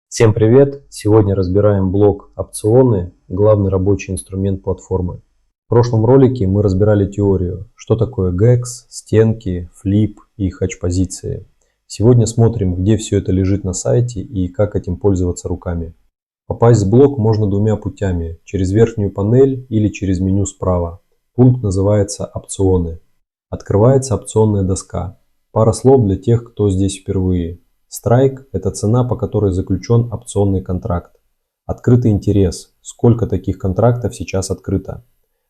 Всем привет! Сегодня разбираем блок опционы, главный рабочий инструмент платформы. В прошлом ролике мы разбирали теорию, что такое GEX, стенки, флип и хедж-позиции. Сегодня смотрим, где все это лежит на сайте и как этим пользоваться руками. Попасть в блок можно двумя путями: через верхнюю панель или через меню справа. Пункт называется опционы. Открывается опционная доска. Пара слов для тех, кто здесь впервые. Страйк – это цена, по которой заключен опционный контракт. Открытый интерес – сколько таких контрактов сейчас открыто.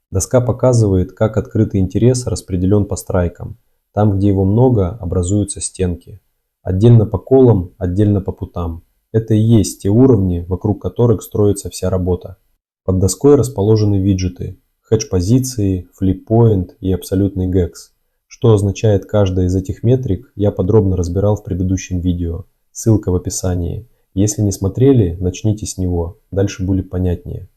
Доска показывает, как открытый интерес распределен по страйкам. Там, где его много, образуются стенки. Отдельно по колам, отдельно по путам. Это и есть те уровни, вокруг которых строится вся работа. Под доской расположены виджеты – хедж-позиции, флип-поинт и абсолютный GEX. Что означает каждая из этих метрик, я подробно разбирал в предыдущем видео. Ссылка в описании. Если не смотрели, начните с него, дальше будет понятнее.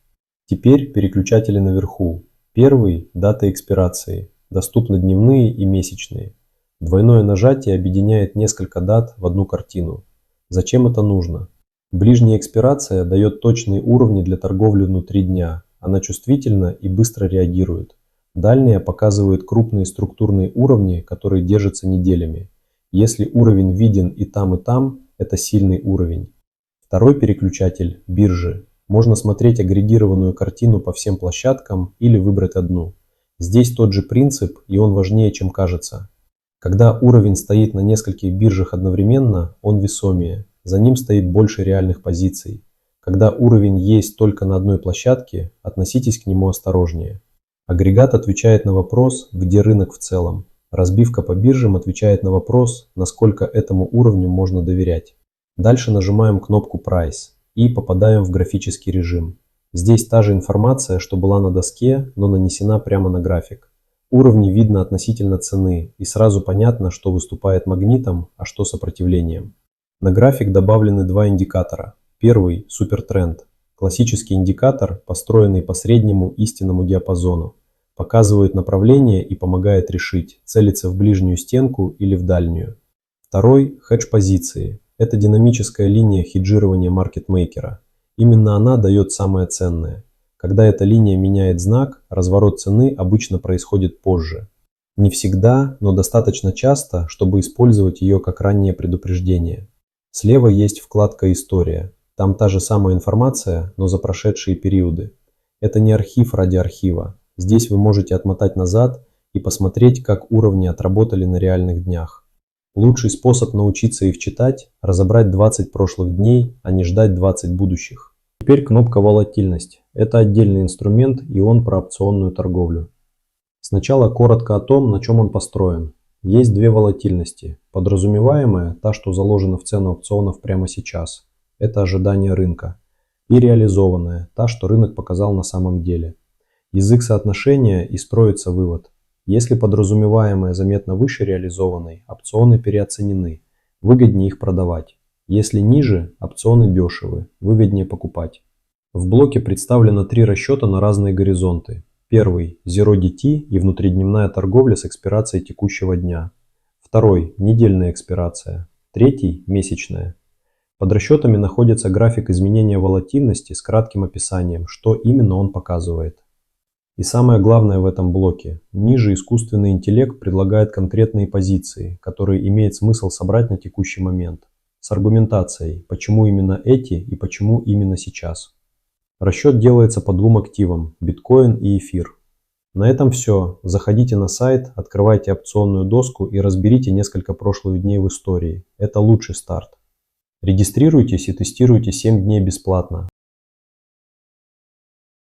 Теперь переключатели наверху. Первый – дата экспирации. Доступны дневные и месячные. Двойное нажатие объединяет несколько дат в одну картину. Зачем это нужно? Ближняя экспирация дает точные уровни для торговли внутри дня. Она чувствительна и быстро реагирует. Дальняя показывает крупные структурные уровни, которые держатся неделями. Если уровень виден и там, это сильный уровень. Второй переключатель – биржи. Можно смотреть агрегированную картину по всем площадкам или выбрать одну. Здесь тот же принцип, и он важнее, чем кажется. Когда уровень стоит на нескольких биржах одновременно, он весомее. За ним стоит больше реальных позиций. Когда уровень есть только на одной площадке, относитесь к нему осторожнее. Агрегат отвечает на вопрос, где рынок в целом. Разбивка по биржам отвечает на вопрос, насколько этому уровню можно доверять. Дальше нажимаем кнопку Price и попадаем в графический режим. Здесь та же информация, что была на доске, но нанесена прямо на график. Уровни видно относительно цены, и сразу понятно, что выступает магнитом, а что сопротивлением. На график добавлены два индикатора. Первый – супертренд. Классический индикатор, построенный по среднему истинному диапазону, показывает направление и помогает решить, целиться в ближнюю стенку или в дальнюю. Второй – хедж-позиции. Это динамическая линия хеджирования маркетмейкера. Именно она дает самое ценное. Когда эта линия меняет знак, разворот цены обычно происходит позже. Не всегда, но достаточно часто, чтобы использовать ее как раннее предупреждение. Слева есть вкладка «История». Там та же самая информация, но за прошедшие периоды. Это не архив ради архива. Здесь вы можете отмотать назад и посмотреть, как уровни отработали на реальных днях. Лучший способ научиться их читать – разобрать 20 прошлых дней, а не ждать 20 будущих. Теперь кнопка «Волатильность». Это отдельный инструмент, и он про опционную торговлю. Сначала коротко о том, на чем он построен. Есть две волатильности. Подразумеваемая – та, что заложена в цену опционов прямо сейчас. Это ожидание рынка. И реализованная, та, что рынок показал на самом деле. Язык соотношения и строится вывод. Если подразумеваемое заметно выше реализованной, опционы переоценены, выгоднее их продавать. Если ниже, опционы дешевы, выгоднее покупать. В блоке представлено три расчета на разные горизонты. Первый – Zero DT и внутридневная торговля с экспирацией текущего дня. Второй – недельная экспирация. Третий – месячная. Под расчетами находится график изменения волатильности с кратким описанием, что именно он показывает. И самое главное в этом блоке. Ниже искусственный интеллект предлагает конкретные позиции, которые имеет смысл собрать на текущий момент. С аргументацией, почему именно эти и почему именно сейчас. Расчет делается по двум активам – биткоин и эфир. На этом все. Заходите на сайт, открывайте опционную доску и разберите несколько прошлых дней в истории. Это лучший старт. Регистрируйтесь и тестируйте 7 дней бесплатно.